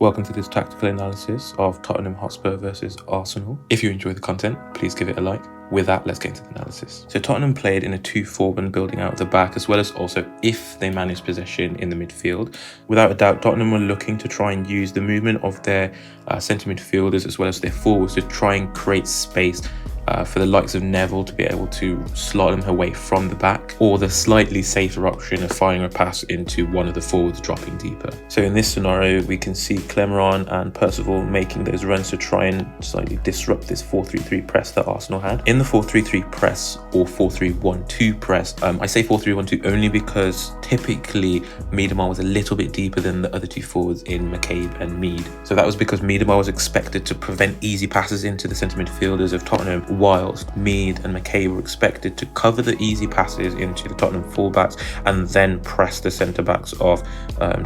welcome to this tactical analysis of Tottenham Hotspur versus Arsenal. If you enjoy the content, please give it a like. With that, let's get into the analysis. So Tottenham played in a 2-4 when building out the back, as well as also if they managed possession in the midfield. Without a doubt, Tottenham were looking to try and use the movement of their centre midfielders as well as their forwards to try and create space for the likes of Neville to be able to slot them away from the back, or the slightly safer option of firing a pass into one of the forwards dropping deeper. So in this scenario, we can see Clemeron and Percival making those runs to try and slightly disrupt this 4-3-3 press that Arsenal had. In the 4-3-3 press or 4-3-1-2 press, I say 4-3-1-2 only because typically Miedema was a little bit deeper than the other two forwards in McCabe and Mead. So that was because Miedema was expected to prevent easy passes into the centre midfielders of Tottenham, whilst Mead and McCabe were expected to cover the easy passes into the Tottenham fullbacks and then press the centre-backs of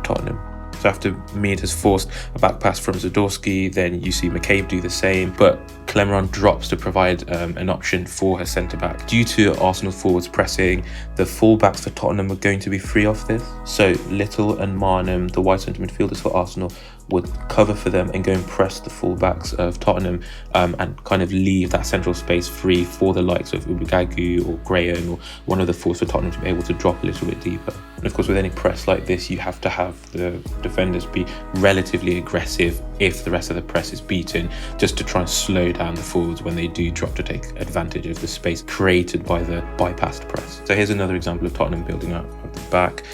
Tottenham. So after Mead has forced a back pass from Zadorsky, then you see McCabe do the same, but Clemeron drops to provide an option for her centre-back. Due to Arsenal forwards pressing, the fullbacks for Tottenham are going to be free off this. So Little and Marnham, the wide centre midfielders for Arsenal, would cover for them and go and press the fullbacks of Tottenham and kind of leave that central space free for the likes of Ubagagu or Graham or one of the forwards for Tottenham to be able to drop a little bit deeper. And of course, with any press like this, you have to have the defenders be relatively aggressive if the rest of the press is beaten, just to try and slow down the forwards when they do drop to take advantage of the space created by the bypassed press. So here's another example of Tottenham building up at the back.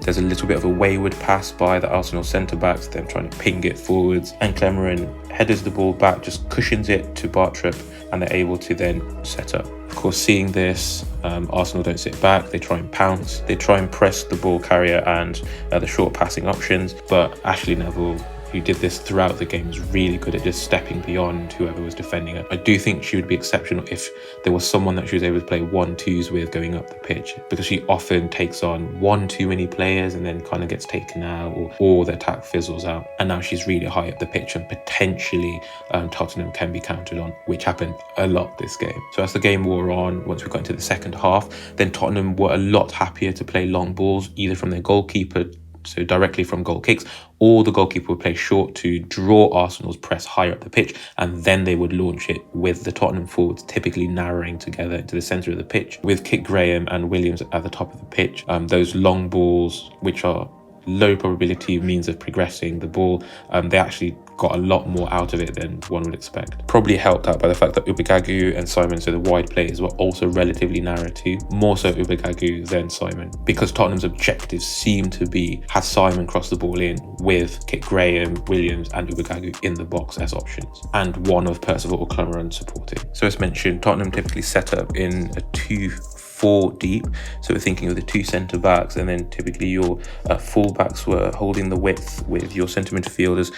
There's a little bit of a wayward pass by the Arsenal centre-backs, them trying to ping it forwards, and Clemeron headers the ball back, just cushions it to Bartrop, and they're able to then set up. Of course, seeing this, Arsenal don't sit back, they try and pounce, they try and press the ball carrier and the short passing options, but Ashley Neville, who did this throughout the game, was really good at just stepping beyond whoever was defending her. I do think she would be exceptional if there was someone that she was able to play 1-2s with going up the pitch, because she often takes on one too many players and then kind of gets taken out, or the attack fizzles out. And now she's really high up the pitch and potentially Tottenham can be counted on, which happened a lot this game. So as the game wore on, once we got into the second half, then Tottenham were a lot happier to play long balls, either from their goalkeeper, so directly from goal kicks, or the goalkeeper would play short to draw Arsenal's press higher up the pitch, and then they would launch it with the Tottenham forwards typically narrowing together into the centre of the pitch, with Kit Graham and Williams at the top of the pitch. Those long balls, which are low probability means of progressing the ball, they actually got a lot more out of it than one would expect. Probably helped out by the fact that Ubagagu and Simon, so the wide players, were also relatively narrow too, more so Ubagagu than Simon, because Tottenham's objectives seem to be have Simon cross the ball in with Kit Graham, Williams and Ubagagu in the box as options, and one of Percival or Clemeron supporting. So as mentioned, Tottenham typically set up in a 2-4 deep, so we're thinking of the two centre backs, and then typically your full backs were holding the width, with your centre midfielders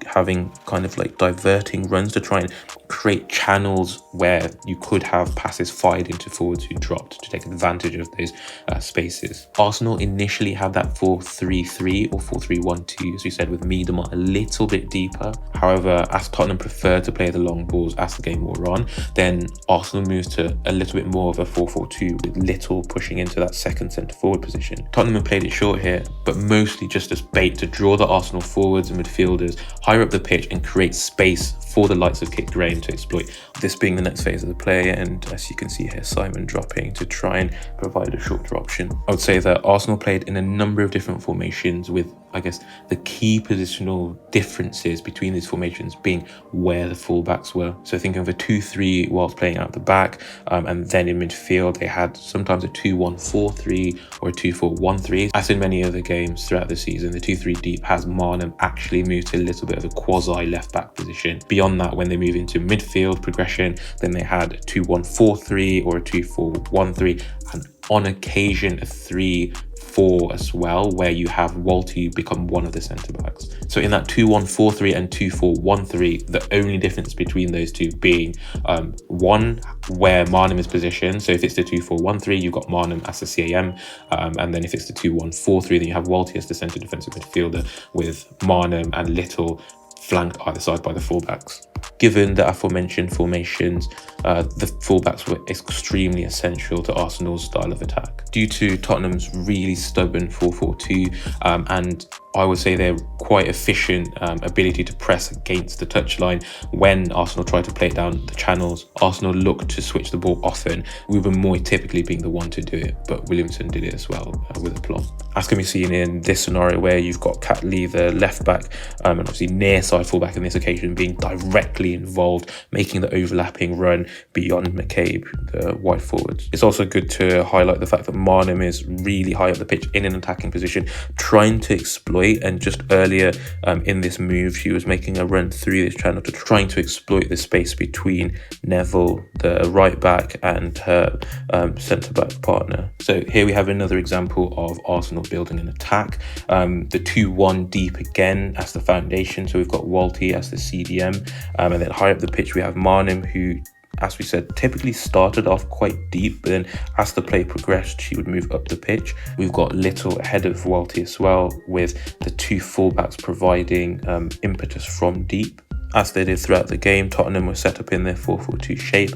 having kind of like diverting runs to try and create channels where you could have passes fired into forwards who dropped to take advantage of those spaces. Arsenal initially had that 4-3-3 or 4-3-1-2, as we said, with Miedema a little bit deeper. However, as Tottenham preferred to play the long balls as the game wore on, then Arsenal moves to a little bit more of a 4-4-2, with Little pushing into that second centre forward position. Tottenham have played it short here, but mostly just as bait to draw the Arsenal forwards and midfielders higher up the pitch and create space for the likes of Kit Graham to exploit. This being the next phase of the play, and as you can see here, Simon dropping to try and provide a shorter option. I would say that Arsenal played in a number of different formations, with I guess the key positional differences between these formations being where the fullbacks were. So thinking of a 2-3 whilst playing out the back, and then in midfield they had sometimes a 2-1-4-3 or a 2-4-1-3. As in many other games throughout the season, the 2-3 deep has Marnham actually moved to a little bit of a quasi left back position. Beyond that, when they move into midfield progression, then they had a 2-1-4-3 or a 2-4-1-3, and on occasion a 3-4 as well, where you have Walty become one of the centre backs. So in that 2-1-4-3 and 2-4-1-3, the only difference between those two being one, where Marnham is positioned. So if it's the 2-4-1-3, you've got Marnham as the CAM, and then if it's the 2-1-4-3, then you have Walty as the centre defensive midfielder, with Marnham and Little flanked either side by the fullbacks. Given the aforementioned formations, the fullbacks were extremely essential to Arsenal's style of attack. Due to Tottenham's really stubborn 4-4-2 and I would say their quite efficient ability to press against the touchline when Arsenal tried to play it down the channels, Arsenal looked to switch the ball often, with Moy typically being the one to do it, but Williamson did it as well with aplomb. As can be seen in this scenario where you've got Cat Lee, the left back, and obviously near side fullback in this occasion, being directly involved, making the overlapping run beyond McCabe, the wide forwards. It's also good to highlight the fact that Marnham is really high up the pitch in an attacking position, trying to exploit, and just earlier in this move, she was making a run through this channel to trying to exploit the space between Neville, the right back, and her centre-back partner. So here we have another example of Arsenal building an attack. The 2-1 deep again as the foundation. So we've got Walty as the CDM, and then higher up the pitch we have Marnham, who, as we said, typically started off quite deep, but then as the play progressed, she would move up the pitch. We've got Little ahead of Walty as well, with the two fullbacks providing impetus from deep. As they did throughout the game, Tottenham was set up in their 4-4-2 shape,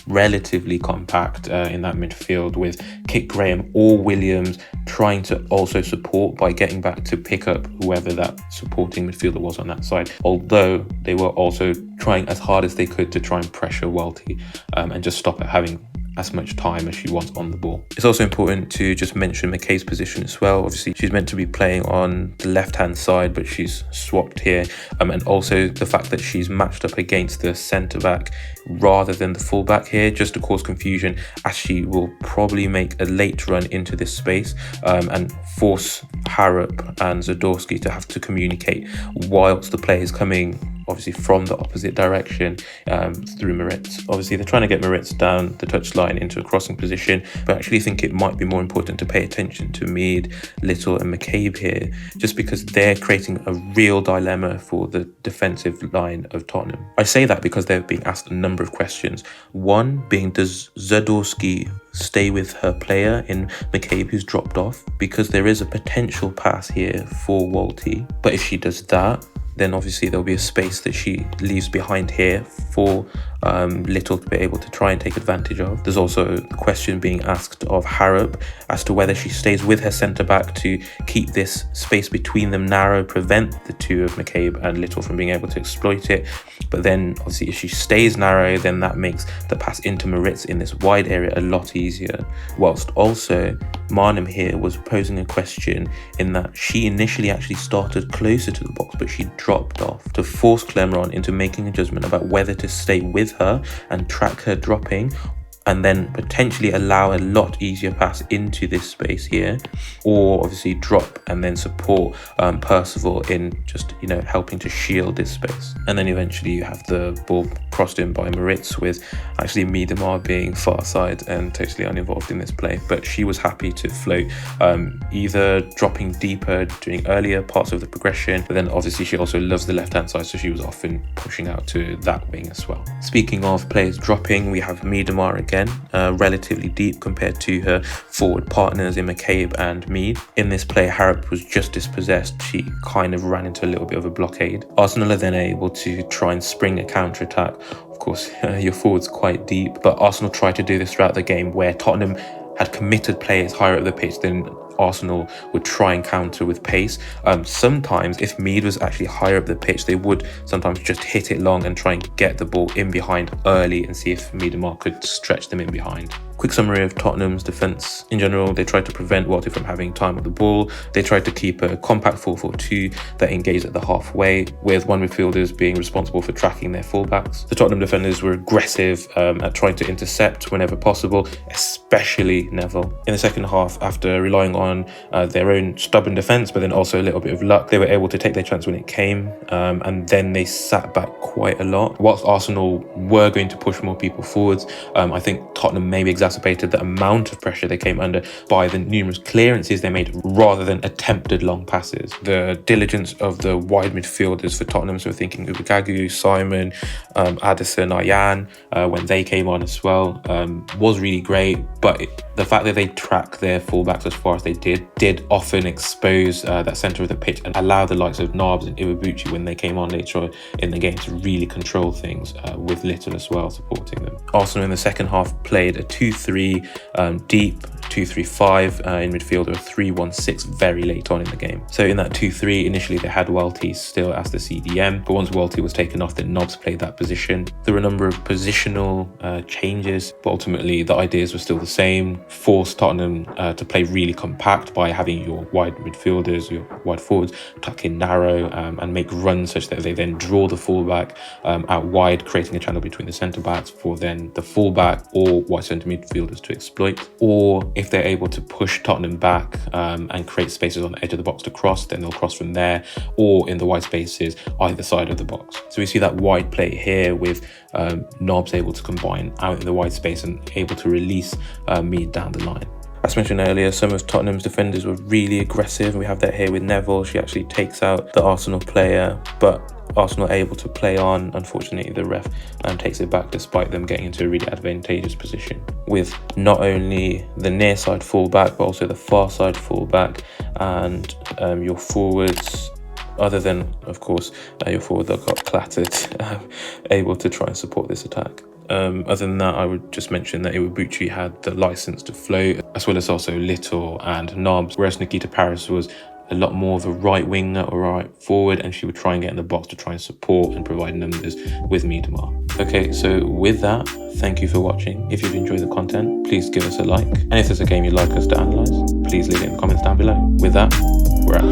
relatively compact in that midfield, with Kit Graham or Williams trying to also support by getting back to pick up whoever that supporting midfielder was on that side, although they were also trying as hard as they could to try and pressure Walty and just stop her having as much time as she wants on the ball. It's also important to just mention McKay's position as well. Obviously, she's meant to be playing on the left-hand side, but she's swapped here. And also the fact that she's matched up against the centre-back rather than the full-back here, just to cause confusion, as she will probably make a late run into this space and force Harrop and Zadorsky to have to communicate whilst the play is coming obviously from the opposite direction through Moritz. Obviously they're trying to get Moritz down the touchline into a crossing position, but I actually think it might be more important to pay attention to Mead, Little and McCabe here, just because they're creating a real dilemma for the defensive line of Tottenham. I say that because they're being asked a number of questions. One being, does Zadorsky stay with her player in McCabe who's dropped off? Because there is a potential pass here for Walty, but if she does that, then obviously there'll be a space that she leaves behind here for Little to be able to try and take advantage of. There's also the question being asked of Harrop as to whether she stays with her centre-back to keep this space between them narrow, prevent the two of McCabe and Little from being able to exploit it. But then obviously if she stays narrow, then that makes the pass into Moritz in this wide area a lot easier. Whilst also Marnham here was posing a question in that she initially actually started closer to the box, but she dropped off to force Clermont into making a judgment about whether to stay with her and track her dropping, and then potentially allow a lot easier pass into this space here, or obviously drop and then support Percival in just, you know, helping to shield this space. And then eventually you have the ball crossed in by Moritz, with actually Miedemar being far side and totally uninvolved in this play, but she was happy to float, either dropping deeper during earlier parts of the progression, but then obviously she also loves the left hand side, so she was often pushing out to that wing as well. Speaking of players dropping, we have Miedemar again, relatively deep compared to her forward partners in McCabe and Mead. In this play, Harrop was just dispossessed. She kind of ran into a little bit of a blockade. Arsenal are then able to try and spring a counter-attack. Of course, your forward's quite deep, but Arsenal tried to do this throughout the game, where Tottenham had committed players higher up the pitch than Arsenal would try and counter with pace. Sometimes if Mead was actually higher up the pitch, they would sometimes just hit it long and try and get the ball in behind early and see if Miedemar could stretch them in behind. Quick summary of Tottenham's defence in general: they tried to prevent Walty from having time with the ball. They tried to keep a compact 4-4-2 that engaged at the halfway, with one midfielders being responsible for tracking their fullbacks. The Tottenham defenders were aggressive at trying to intercept whenever possible, especially Neville. In the second half, after relying on their own stubborn defence, but then also a little bit of luck, they were able to take their chance when it came, and then they sat back quite a lot. Whilst Arsenal were going to push more people forwards, I think Tottenham maybe exacerbated exacerbated the amount of pressure they came under by the numerous clearances they made rather than attempted long passes. The diligence of the wide midfielders for Tottenham, so thinking Ubagagu, Simon, Addison, Rhianne, when they came on as well, was really great. But the fact that they track their fullbacks as far as they did often expose that centre of the pitch and allow the likes of Nobs and Iwabuchi, when they came on later in the game, to really control things, with Little as well supporting them. Arsenal in the second half played a 2-3 deep, 2-3-5 in midfield, or a 3-1-6 very late on in the game. So in that 2-3, initially they had Welty still as the CDM, but once Welty was taken off, then Nobs played that position. There were a number of positional changes, but ultimately the ideas were still the same. Force Tottenham to play really compact by having your wide midfielders, your wide forwards tuck in narrow, and make runs such that they then draw the fullback out wide, creating a channel between the centre backs for then the fullback or wide centre midfielders to exploit. Or if they're able to push Tottenham back and create spaces on the edge of the box to cross, then they'll cross from there, or in the wide spaces either side of the box. So we see that wide play here with Nobs able to combine out in the wide space and able to release Mead down the line. As mentioned earlier, some of Tottenham's defenders were really aggressive. We have that here with Neville. She actually takes out the Arsenal player, but Arsenal able to play on. Unfortunately, the ref takes it back despite them getting into a really advantageous position, with not only the near side fullback but also the far side fullback and your forwards, other than of course your forward that got clattered, able to try and support this attack. Other than that, I would just mention that Iwabuchi had the license to float, as well as also Little and Nobs, whereas Nikita Paris was a lot more of a right winger or right forward, and she would try and get in the box to try and support and provide numbers with Miedemar. Okay, so with that, thank you for watching. If you've enjoyed the content, please give us a like, and if there's a game you'd like us to analyse, please leave it in the comments down below. With that, we're out.